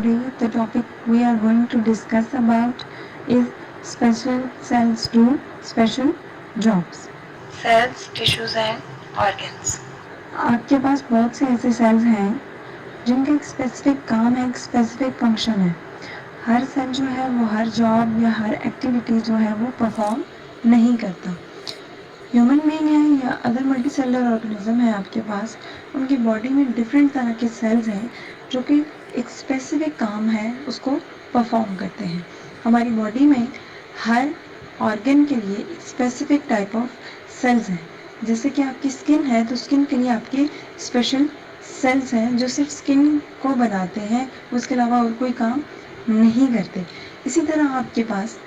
Today, the topic we are going to discuss about is special cells do special jobs. Cells, tissues and organs. आपके पास बहुत से ऐसे sales हैं जिनका एक स्पेसिफिक काम है, एक स्पेसिफिक फंक्शन है। हर सेल जो है वो हर जॉब या हर एक्टिविटी जो है वो परफॉर्म नहीं करता। ह्यूमन बीइंग है या अदर मल्टी सेलुलर ऑर्गेनिज्म है आपके पास, उनकी बॉडी में डिफरेंट तरह के सेल्स हैं जो कि एक स्पेसिफिक काम है उसको परफॉर्म करते हैं। हमारी बॉडी में हर ऑर्गन के लिए स्पेसिफिक टाइप ऑफ सेल्स हैं। जैसे कि आपकी स्किन है तो स्किन के लिए आपके स्पेशल सेल्स हैं जो सिर्फ स्किन को बनाते हैं, उसके अलावा और कोई काम नहीं करते। इसी तरह आपके पास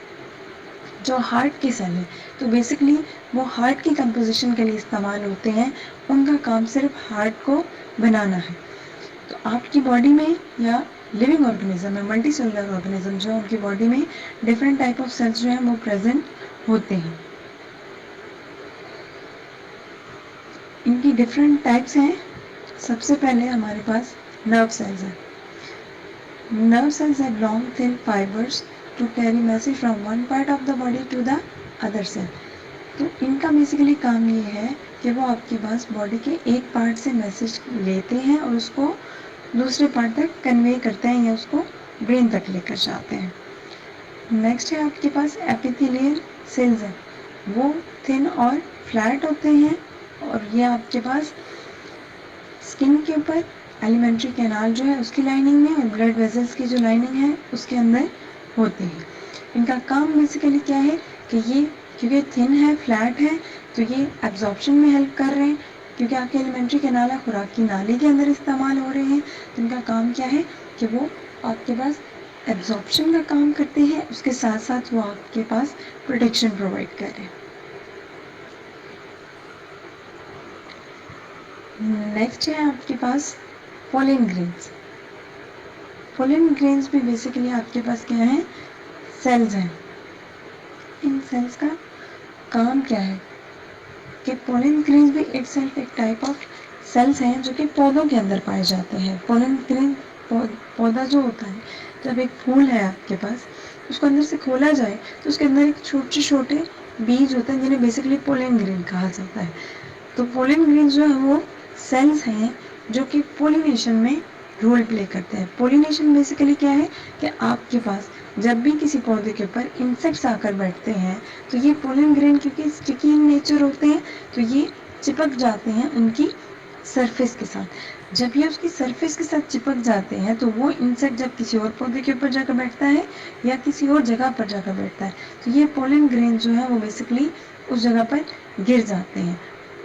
जो हार्ट के सेल हैं तो बेसिकली वो हार्ट की कंपोजिशन के लिए इस्तेमाल होते हैं, उनका काम सिर्फ हार्ट को बनाना है। तो आपकी बॉडी में या लिविंग ऑर्गेनिज्म है, मल्टी सेलुलर ऑर्गेनिज्म जो उनकी बॉडी में डिफरेंट टाइप ऑफ सेल्स जो हैं वो प्रेजेंट होते हैं। इनकी डिफरेंट टाइप्स हैं। सबसे पहले हमारे पास नर्व सेल्स हैं। Nerve cells have long thin fibers to carry message from one part of the body to the other cell. तो इनका बेसिकली काम ये है कि वो आपके पास बॉडी के एक पार्ट से मैसेज लेते हैं और उसको दूसरे पार्ट तक कन्वे करते हैं या उसको ब्रेन तक लेकर जाते हैं। नेक्स्ट है आपके पास एपिथेलियल सेल्स है। वो थिन और फ्लैट होते हैं और ये आपके पास स्किन के ऊपर एलिमेंट्री कैनाल जो है उसकी लाइनिंग में और ब्लड वेजल्स की जो लाइनिंग है उसके अंदर होते हैं। इनका काम बेसिकली क्या है कि ये क्योंकि थिन है, फ्लैट है, तो ये एब्जॉर्प्शन में हेल्प कर रहे हैं। क्योंकि आपके एलिमेंट्री कैनाल है, खुराक की नाली के अंदर इस्तेमाल हो रहे हैं, तो इनका काम क्या है कि वो आपके पास एब्जॉर्प्शन का काम करते हैं, उसके साथ साथ वो आपके पास प्रोटेक्शन प्रोवाइड कर रहे हैं। नेक्स्ट है आपके पास पोलन ग्रेन्स। पोलन ग्रेन्स भी बेसिकली आपके पास क्या है, सेल्स हैं। इन सेल्स का काम क्या है कि पोलन ग्रेन्स भी इटसेल्फ एक टाइप ऑफ सेल्स हैं जो कि पौधों के अंदर पाए जाते हैं। पोलन ग्रेन पौधा जो होता है, जब एक फूल है आपके पास, उसको अंदर से खोला जाए तो उसके अंदर एक छोटे छोटे बीज होते हैं जिन्हें बेसिकली पोलन ग्रेन कहा जाता है। तो पोलन ग्रेन जो है वो सेल्स हैं जो कि पोलिनेशन में रोल प्ले करते हैं। पोलिनेशन बेसिकली क्या है कि आपके पास जब भी किसी पौधे के ऊपर इंसेक्ट्स आकर बैठते हैं तो ये पोलन ग्रेन क्योंकि स्टिकी इन नेचर होते हैं तो ये चिपक जाते हैं उनकी सरफेस के साथ। जब ये उसकी सरफेस के साथ चिपक जाते हैं तो वो इंसेक्ट जब किसी और पौधे के ऊपर जाकर बैठता है या किसी और जगह पर जाकर बैठता है तो ये पोलन ग्रेन जो है वो बेसिकली उस जगह पर गिर जाते हैं।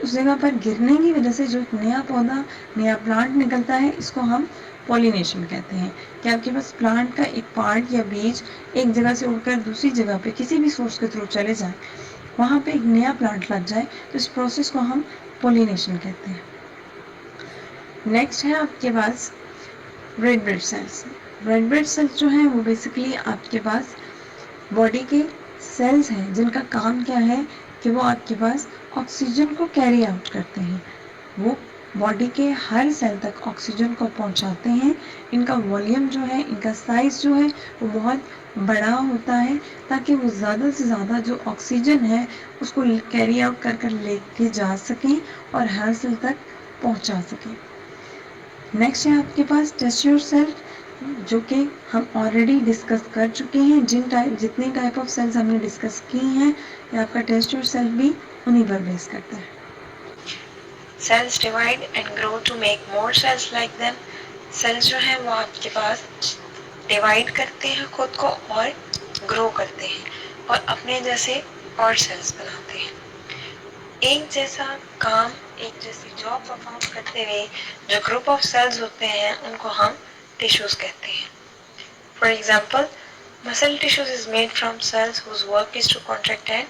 उस जगह पर गिरने की वजह से जो एक नया पौधा, नया प्लांट निकलता है, इसको हम पॉलिनेशन कहते हैं। कि आपके पास प्लांट का एक पार्ट या बीज एक जगह से उड़कर दूसरी जगह पे किसी भी सोर्स के थ्रू चले जाए, वहाँ पे एक नया प्लांट लग जाए, तो इस प्रोसेस को हम पॉलिनेशन कहते हैं। नेक्स्ट है आपके पास red blood cells. Red blood cells जो हैं वो बेसिकली आपके पास बॉडी के सेल्स हैं जिनका काम क्या है कि वो आपके पास ऑक्सीजन को कैरी आउट करते हैं। वो बॉडी के हर सेल तक ऑक्सीजन को पहुंचाते हैं। इनका वॉल्यूम जो है, इनका साइज जो है वो बहुत बड़ा होता है ताकि वो ज़्यादा से ज़्यादा जो ऑक्सीजन है उसको कैरी आउट कर कर लेके जा सकें और हर सेल तक पहुंचा सकें। नेक्स्ट है आपके पास टेस्ट्यूलर सेल जो कि हम ऑलरेडी डिस्कस कर चुके हैं। जितने टाइप ऑफ सेल्स हमने डिस्कस की हैं या आपका टेस्ट्यूलर सेल भी उन्हीं पर बेस करता है। Cells divide and grow to make more cells like them. Cells जो है वो आपके पास डिवाइड करते हैं खुद को और ग्रो करते हैं और अपने जैसे और सेल्स बनाते हैं। एक जैसा काम, एक जैसी जॉब परफॉर्म करते हुए जो ग्रुप ऑफ सेल्स होते हैं उनको हम टिश्यूज कहते हैं। For example, muscle tissues is made from cells whose work is to contract and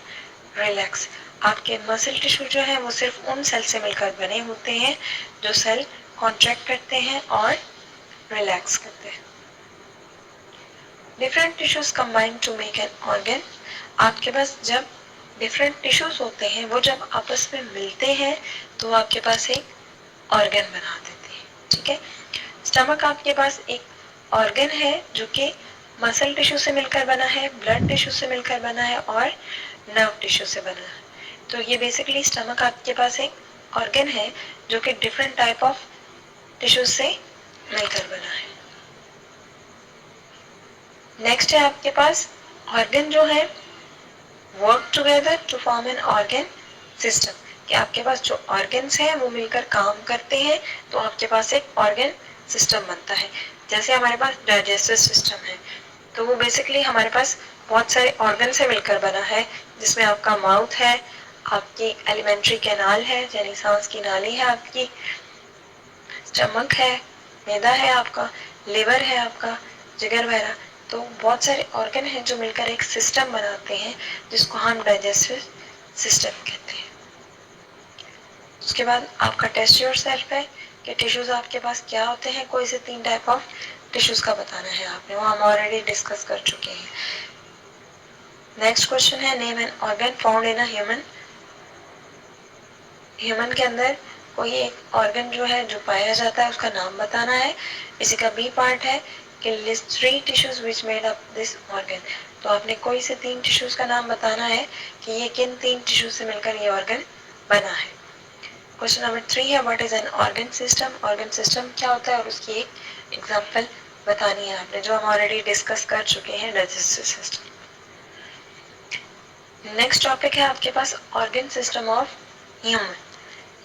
relax. आपके मसल टिश्यू जो है वो सिर्फ उन सेल से मिलकर बने होते हैं जो सेल कॉन्ट्रैक्ट करते हैं और रिलैक्स करते हैं। Different tissues combine to make an organ. आपके पास जब डिफरेंट टिश्यूज होते हैं वो जब आपस में मिलते हैं तो आपके पास एक ऑर्गन बना देते हैं। ठीक है, स्टमक आपके पास एक ऑर्गन है जो कि मसल टिश्यू से मिलकर बना है, ब्लड टिश्यू से मिलकर बना है और नर्व टिश्यू से बना है। तो ये बेसिकली स्टमक आपके पास एक ऑर्गन है जो कि डिफरेंट टाइप ऑफ टिश्यू से मिलकर बना है। नेक्स्ट है आपके पास ऑर्गन जो है work together to form an organ system, कि आपके पास जो ऑर्गन्स हैं वो मिलकर काम करते हैं तो आपके पास एक ऑर्गन सिस्टम बनता है। जैसे हमारे पास डाइजेस्टिव सिस्टम है तो वो बेसिकली हमारे पास बहुत सारे ऑर्गन से मिलकर बना है, जिसमें आपका माउथ है, आपकी एलिमेंट्री कैनाल है यानी सांस की नाली है आपकी, स्टमक है, मैदा है आपका, लिवर है आपका, जिगर वगैरह। तो बहुत सारे ऑर्गन हैं जो मिलकर एक सिस्टम बनाते हैं जिसको हम डाइजेस्टिव सिस्टम कहते हैं। उसके बाद आपका टेस्ट योरसेल्फ है कि टिश्यूज आपके पास क्या होते हैं, कोई से 3 टाइप ऑफ टिश्यूज का बताना है आपने, वो हम ऑलरेडी डिस्कस कर चुके हैं। नेक्स्ट क्वेश्चन है name an organ found in a human. Human के अंदर कोई एक ऑर्गन जो है जो पाया जाता है उसका नाम बताना है। इसी का बी पार्ट है कि list 3 tissues which made up this organ. तो आपने कोई से 3 टिश्यूज का नाम बताना है कि ये किन 3 टिश्यूज से मिलकर ये ऑर्गन बना है। क्वेश्चन नंबर 3 है what is an organ system. Organ system क्या होता है और उसकी एक एग्जांपल बतानी है आपने, जो हम ऑलरेडी डिस्कस कर चुके हैं डाइजेस्टिव सिस्टम। नेक्स्ट टॉपिक है आपके पास organ system of human.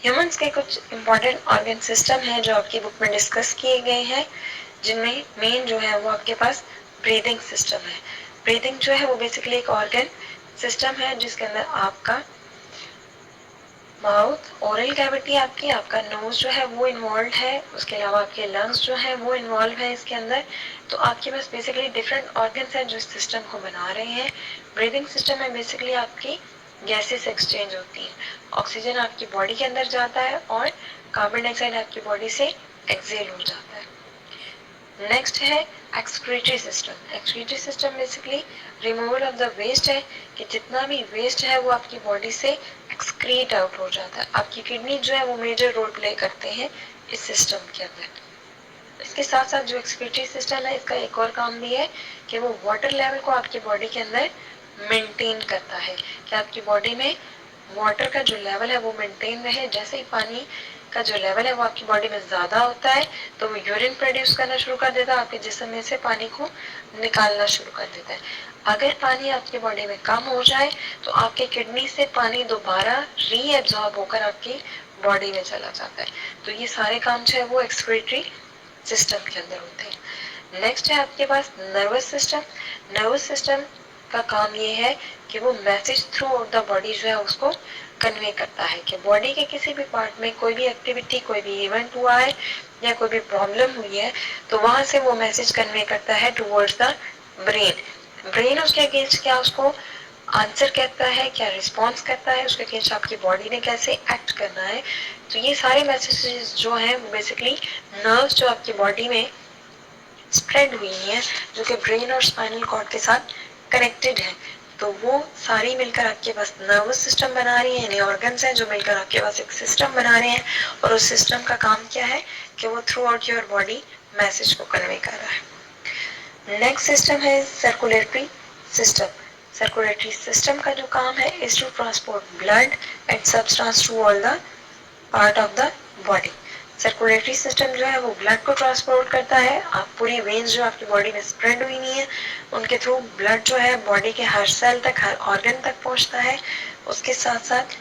Humans के कुछ इंपॉर्टेंट ऑर्गन सिस्टम हैं जो आपकी बुक में डिस्कस किए गए हैं, जिनमें मेन जो है वो आपके पास ब्रीदिंग सिस्टम है। ब्रीदिंग जो है वो बेसिकली एक ऑर्गन सिस्टम है जिसके अंदर आपका माउथ, ओरल कैविटी आपकी, आपका नोज जो है वो इन्वॉल्व है, उसके अलावा आपके लंग्स जो है वो इन्वॉल्व है इसके अंदर। तो आपके पास बेसिकली डिफरेंट ऑर्गन्स हैं जो इस सिस्टम को बना रहे हैं। ब्रीदिंग सिस्टम में बेसिकली आपकी गैसेस एक्सचेंज होती हैं, ऑक्सीजन आपकी बॉडी के अंदर जाता है और कार्बन डाइऑक्साइड आपकी बॉडी से एक्सेल हो जाता है। नेक्स्ट है excretory system. Excretory system basically removal of the waste है, कि जितना भी वेस्ट है वो आपकी बॉडी से एक्सक्रीट आउट हो जाता है। आपकी किडनी जो है वो मेजर रोल प्ले करते हैं इस सिस्टम के अंदर। इसके साथ साथ जो एक्सक्रीटरी सिस्टम है इसका एक और काम भी है कि वो वाटर लेवल को आपकी बॉडी के अंदर मेंटेन करता है, कि आपकी बॉडी में वाटर का जो लेवल है वो मेंटेन रहे। जैसे ही पानी का जो लेवल है वो आपकी बॉडी में ज़्यादा होता है तो वो यूरिन प्रोड्यूस करना शुरू कर देता है, आपके जिस्म में से पानी को निकालना शुरू कर देता है। अगर पानी आपकी बॉडी में कम हो जाए तो आपके किडनी से पानी दोबारा रीएब्जॉर्ब होकर आपकी बॉडी में चला जाता है। तो ये सारे काम जो है वो एक्सक्रीटरी सिस्टम के अंदर होते हैं। नेक्स्ट है आपके पास नर्वस सिस्टम। नर्वस सिस्टम का काम ये है कि वो message through out the body जो है उसको कन्वे करता है, कि बॉडी के किसी भी पार्ट में कोई भी एक्टिविटी, कोई भी इवेंट हुआ है या कोई भी प्रॉब्लम हुई है तो वहां से वो मैसेज कन्वे करता है टुवर्ड्स द ब्रेन। ब्रेन उसके अगेंस्ट क्या उसको आंसर कहता है, क्या रिस्पॉन्स करता है, उसके अगेंस्ट आपकी बॉडी ने कैसे एक्ट करना है। तो ये सारे मैसेजेस जो हैं वो बेसिकली नर्व्स जो आपकी बॉडी में स्प्रेड हुई है, जो कि ब्रेन और स्पाइनल कॉर्ड के साथ कनेक्टेड है, तो वो सारी मिलकर आपके पास नर्वस सिस्टम बना रही है, यानी ऑर्गन्स हैं जो मिलकर आपके पास एक सिस्टम बना रहे हैं। और उस सिस्टम का काम क्या है कि वो throughout your body message को कन्वे कर रहा है। नेक्स्ट सिस्टम है सर्कुलेटरी सिस्टम। सर्कुलेटरी सिस्टम का जो काम है is to transport blood and substance to all the part of the body. Circulatory system जो है वो ब्लड को ट्रांसपोर्ट करता है। आप पूरी वेन्स जो आपकी बॉडी में स्प्रेड हुई नहीं है उनके थ्रू ब्लड जो है बॉडी के हर सेल तक, हर ऑर्गन तक पहुंचता है। उसके साथ साथ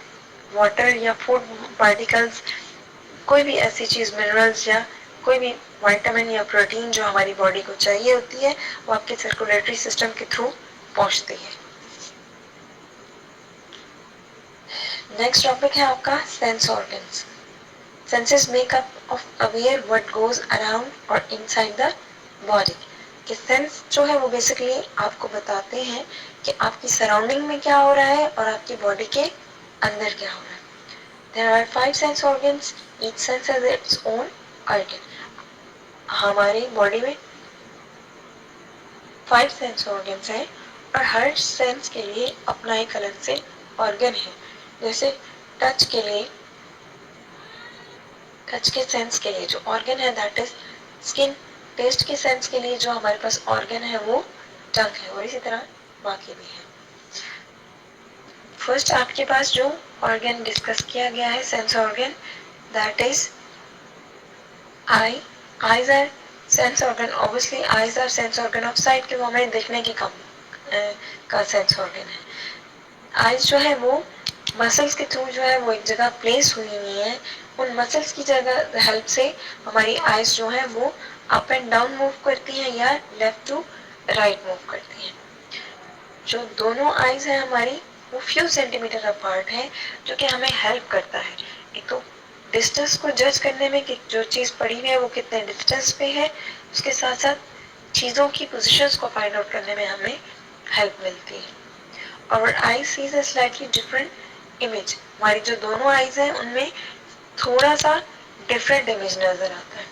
वाटर या फूड पार्टिकल्स, कोई भी ऐसी चीज, मिनरल्स या कोई भी विटामिन या प्रोटीन जो हमारी बॉडी को चाहिए होती है वो आपके सर्कुलेटरी सिस्टम के थ्रू पहुंचती है। नेक्स्ट टॉपिक है आपका sense organs. Senses make up of aware what goes around or inside the body। कि सेंस जो है वो बेसिकली आपको बताते हैं कि आपकी सराउंडिंग में क्या हो रहा है और आपकी बॉडी के अंदर क्या हो रहा है। There are 5 sense organs, each sense has its own organ। हमारी बॉडी में 5 सेंस ऑर्गन्स हैं और हर सेंस के लिए अपना एक अलग से ऑर्गन है। जैसे टच के लिए, टच के सेंस के लिए जो ऑर्गन है दैट इज स्किन। टेस्ट के सेंस के लिए जो हमारे पास ऑर्गन है वो टंग है, और इसी तरह बाकी भी है। फर्स्ट आपके पास जो ऑर्गन डिस्कस किया गया है sense organ, that is eye. Eyes are sense organ, obviously eyes are sense organ of sight, कि वो हमें देखने के काम का सेंस ऑर्गन है। आईज जो है वो मसल्स के थ्रू जो है वो एक जगह प्लेस हुई हुई है, उन मसल्स की जगह हेल्प से हमारी आईज जो है वो अप एंड डाउन मूव करती हैं या लेफ्ट टू राइट मूव करती हैं। जो दोनों आईज है हमारी वो फ्यू सेंटीमीटर अपार्ट है, जो कि हमें हेल्प करता है एक तो डिस्टेंस को जज करने में कि जो चीज़ पड़ी हुई है वो कितने डिस्टेंस पे है, उसके साथ साथ चीज़ों की पोजीशंस को फाइंड आउट करने में हमें हेल्प मिलती है। और I sees a slightly different image, हमारी जो दोनों आईज हैं उनमें थोड़ा सा डिफरेंट इमेज नजर आता है।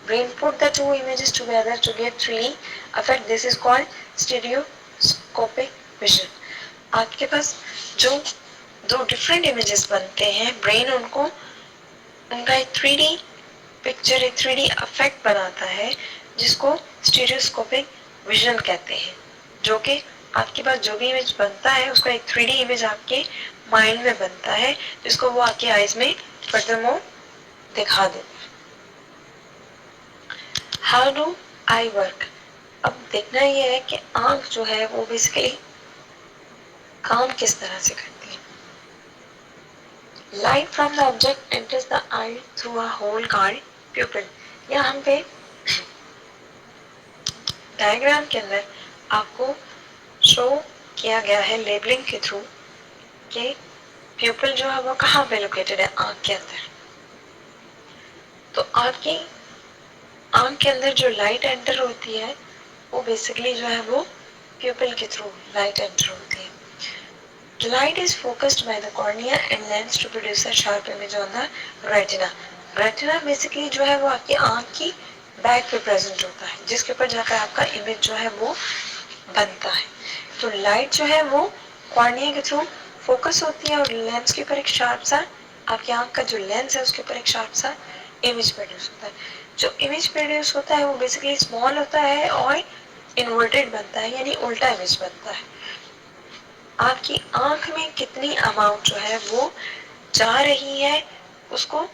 Brain put the two images together to get 3D effect. This is called stereoscopic vision. आपके पास जो दो डिफरेंट इमेजेस बनते हैं, ब्रेन उनको उनका एक 3D पिक्चर, एक 3D इफेक्ट बनाता है, जिसको स्टीरियोस्कोपिक विजन कहते हैं, जो कि आपके पास जो भी इमेज बनता है उसका एक 3D इमेज आपके माइंड में बनता है, जिसको वो आपकी आईज में फर्दरमोर दिखा देता है। हाउ डू आई वर्क, अब देखना ये है कि आंख जो है वो बेसिकली काम किस तरह से करती है। Light from the object enters the eye through a hole called pupil. यहाँ पे डायग्राम के अंदर आपको शो किया गया है लेबलिंग के थ्रू कि प्यूपिल जो है वो कहाँ पे लोकेटेड है, आंख के अंदर। तो आपकी आंख के अंदर जो लाइट एंटर होती है वो बेसिकली जो है वो प्यूपिल के थ्रू लाइट एंटर होती है। The light is focused by the cornea and lens to produce a sharp image on the retina. Retina basically जो है वो आपकी आंख की बैक पे प्रेजेंट होता है, जिसके ऊपर जाकर आपका इमेज जो है वो बनता है। तो लाइट जो है वो कॉर्निया के थ्रू फोकस होती है और लेंस के ऊपर एक शार्प सा, आपकी आंख का जो लेंस है उसके ऊपर एक शार्प सा इमेज प्रोड्यूस होता है। जो इमेज प्रोड्यूस होता है वो बेसिकली स्मॉल होता है और इन्वर्टेड बनता है, यानी उल्टा इमेज बनता है। आपकी आंख में कितनी अमाउंट जो है वो जा रही है उसको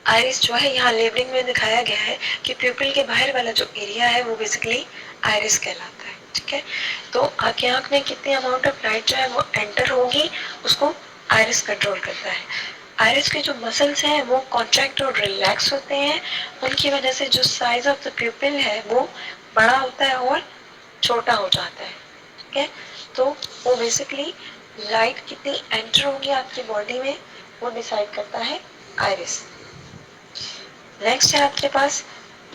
आइरिस जो है यहाँ लेबलिंग में दिखाया गया है कि प्यूपिल के बाहर वाला जो एरिया है वो बेसिकली आइरिस कहलाता है। ठीक है, तो आपकी आंख में कितनी अमाउंट ऑफ लाइट जो है वो एंटर होगी उसको आइरिस कंट्रोल करता है। आइरिस के जो मसल्स हैं वो कॉन्ट्रैक्ट और रिलैक्स होते हैं, उनकी वजह से जो साइज ऑफ द प्यूपिल है वो बड़ा होता है और छोटा हो जाता है। ठीक है, तो वो बेसिकली लाइट कितनी एंटर होगी आपकी बॉडी में वो डिसाइड करता है आइरिस। नेक्स्ट है आपके पास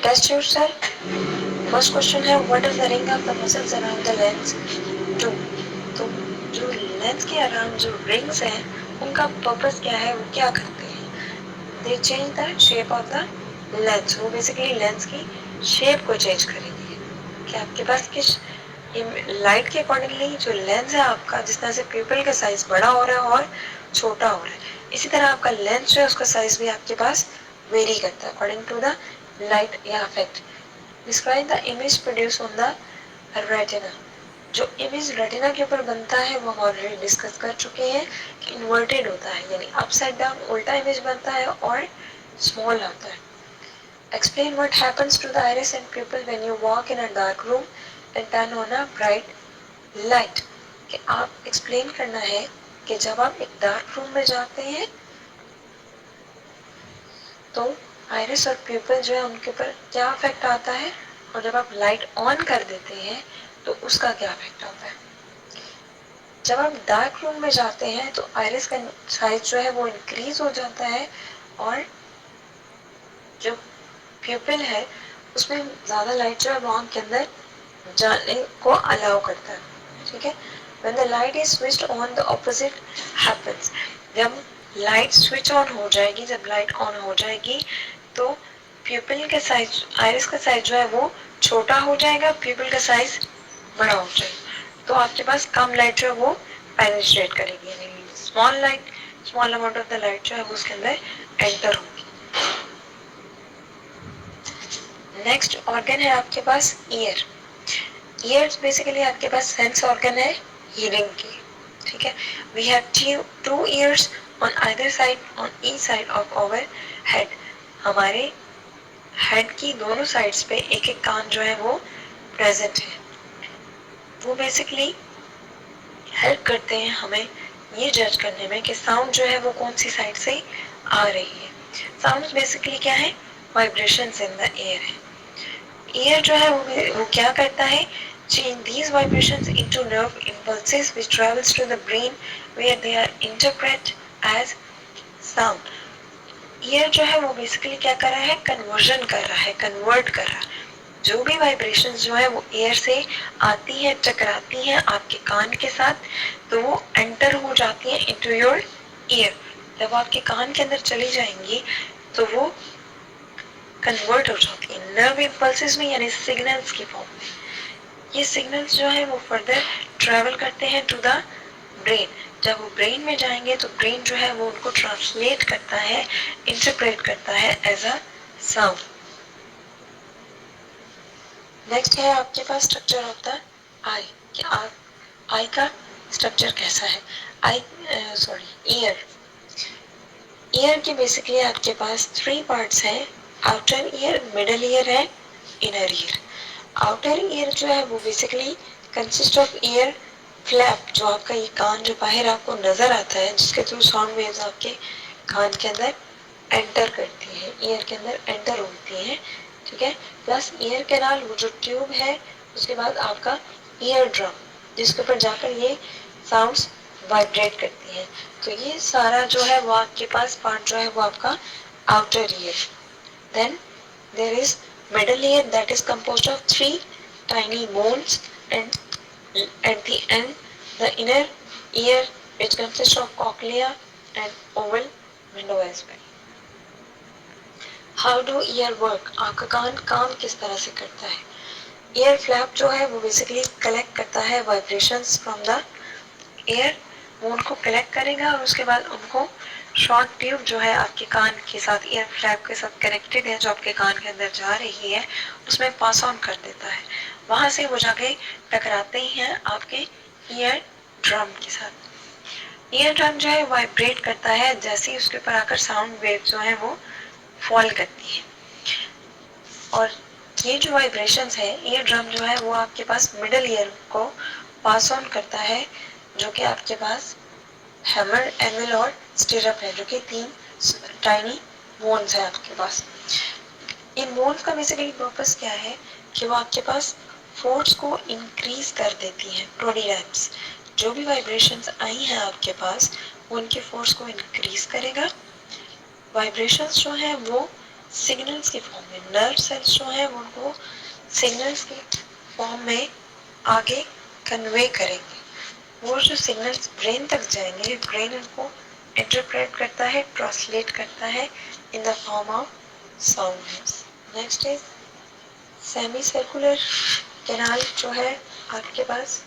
टेस्ट योरसेल्फ। फर्स्ट क्वेश्चन है what is the ring of the muscles around the lens two. तो जो लेंस के अराउंड जो रिंग्स हैं उनका पर्पस क्या है, वो क्या करते हैं? दे change the shape of the lens, वो बेसिकली लेंस की शेप को चेंज करेंगे कि आपके पास किस लाइट के अकॉर्डिंगली जो लेंस है आपका, जिस तरह से प्यूपिल का साइज बड़ा हो रहा है और छोटा हो रहा है, इसी तरह आपका लेंस जो है उसका साइज भी आपके पास वेरी करता है अकॉर्डिंग टू द लाइट या effect. Describe the image produce on the retina. जो इमेज रेटिना के ऊपर बनता है वो हम ऑलरेडी डिस्कस कर चुके हैं कि इन्वर्टेड होता है, यानी अपसाइड डाउन उल्टा इमेज बनता है और स्मॉल होता है। Explain what happens to the iris and pupil when you walk in a dark room and turn on a bright light. कि आप एक्सप्लेन करना है कि जब आप एक डार्क रूम में जाते हैं तो आइरिस और प्यूपिल जो है उनके ऊपर क्या इफेक्ट आता है, और जब आप लाइट ऑन कर देते हैं तो उसका क्या इफेक्ट आता है। जब आप डार्क रूम में जाते हैं तो आइरिस का साइज जो है वो इंक्रीज हो जाता है और जो प्यूपिल है उसमें ज़्यादा लाइट जो है वो आँख के अंदर जाने को अलाउ करता है। ठीक है, when the light is switched on the opposite happens। जब लाइट स्विच ऑन हो जाएगी, जब लाइट ऑन हो जाएगी तो प्यूपिल का साइज, आइरिस का साइज जो है वो छोटा हो जाएगा, प्यूपिल का साइज बड़ा हो जाएगा। तो आपके पास कम लाइट जो है वो पेनिट्रेट करेगी, यानी small light, small amount of the light जो है वो उसके अंदर एंटर होगी। नेक्स्ट ऑर्गन है आपके पास ईयर। ईयर्स बेसिकली आपके पास सेंस ऑर्गन है हियरिंग की, ठीक है। We have two ears on either side, on each side of our head. हमारे हेड की दोनों साइड्स पे एक एक कान जो है वो प्रेजेंट है। वो बेसिकली हेल्प करते हैं हमें ये जज करने में कि साउंड जो है वो कौन सी साइड से आ रही है। साउंड बेसिकली क्या है, वाइब्रेशंस इन द एयर है। ईयर जो है वो क्या करता है, change these vibrations into nerve impulses which travels to the brain where they are interpreted as sound। Year जो है वो बेसिकली क्या कर रहा है, कन्वर्जन कर रहा है, कन्वर्ट कर रहा है। जो भी वाइब्रेशंस जो है वो एयर से आती है, टकराती हैं आपके कान के साथ, तो वो एंटर हो जाती है इनटू योर ईयर। जब आपके कान के अंदर चली जाएंगी तो वो कन्वर्ट हो जाती है नर्व इम्पल्सेस में, यानी सिग्नल्स की फॉर्म में। ये सिग्नल्स जो है वो फर्दर ट्रेवल करते हैं टू द ब्रेन। जब वो ब्रेन में जाएंगे तो ब्रेन जो है वो उनको ट्रांसलेट करता है, इंटरप्रेट करता है एज अ साउंड। नेक्स्ट है आपके पास स्ट्रक्चर ऑफ द आई, कि आई का स्ट्रक्चर कैसा है। Eye ear. ईयर के बेसिकली आपके पास 3 पार्ट्स हैं, आउटर ईयर, मिडल ईयर है, इनर ईयर। आउटर ईयर जो है वो basically consist of year flap, जो आपका ये कान जो बाहर आपको नजर आता है, जिसके थ्रू साउंड वेव्स आपके कान के अंदर एंटर करती है, ईयर के अंदर एंटर होती है, ठीक है। प्लस ईयर कैनाल, वो जो ट्यूब है, उसके बाद आपका ईयर ड्रम, जिसके ऊपर जाकर ये साउंड्स वाइब्रेट करती है। तो ये सारा जो है वो आपके पास पार्ट जो है वो आपका outer ear. Then there is middle ear that is composed of 3 tiny bones, and at the end the inner ear which consists of cochlea and oval window as well। How do ear work? आपका कान काम किस तरह से करता है। ear flap जो है वो basically collect करता है vibrations from the air, वो उनको कलेक्ट करेगा और उसके बाद उनको शॉर्ट ट्यूब जो है आपके कान के साथ, ईयर फ्लैप के साथ कनेक्टेड है, जो आपके कान के अंदर जा रही है, उसमें पास ऑन कर देता है। वहां से वो जाके टकराते ही हैं आपके ईयर ड्रम के साथ। ईयर ड्रम जो है वाइब्रेट करता है जैसे ही उसके ऊपर आकर साउंड वेव जो है वो फॉल करती है। और ये जो वाइब्रेशंस है, ईयर ड्रम जो है वो आपके पास मिडल ईयर को पास ऑन करता है, जो कि आपके पास हैमर, एंविल और स्टिरअप है, जो कि 3 टाइनी बोन्स है आपके पास। इन बोन्स का बेसिकली पर्पस क्या है कि वो आपके पास फोर्स को इंक्रीज कर देती हैं, प्रोडीरैम्स। जो भी वाइब्रेशंस आई हैं आपके पास, वो उनके फोर्स को इंक्रीज करेगा। वाइब्रेशंस जो है वो सिग्नल्स की फॉर्म में, नर्व सेल्स जो है वो उनको सिग्नल्स की फॉर्म में आगे कन्वे करेंगे। वो जो सिग्नल्स ब्रेन तक जाएंगे, ब्रेन उनको इंटरप्रेट करता है, ट्रांसलेट करता है in the form of sound waves. Next is semi circular canal जो है आपके पास।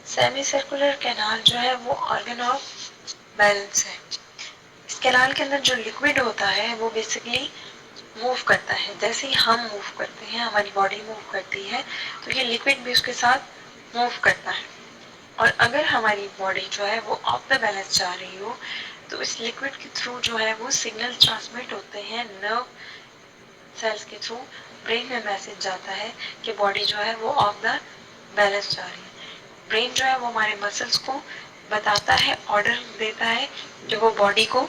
सेमी सर्कुलर कैनाल जो है वो ऑर्गन ऑफ बैलेंस है। इस कैनाल के अंदर जो लिक्विड होता है वो बेसिकली मूव करता है, जैसे ही हम मूव करते हैं, हमारी बॉडी मूव करती है, तो ये लिक्विड भी उसके साथ मूव करता है। और अगर हमारी बॉडी जो है वो ऑफ द बैलेंस जा रही हो, तो इस लिक्विड के थ्रू जो है वो सिग्नल ट्रांसमिट होते हैं, नर्व सेल्स के थ्रू ब्रेन में मैसेज जाता है कि बॉडी जो है वो ऑफ द बैलेंस जा रही है। ब्रेन जो है वो हमारे मसल्स को बताता है, ऑर्डर देता है कि वो बॉडी को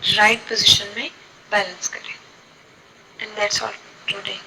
राइट पोजीशन में बैलेंस करे। And that's all today.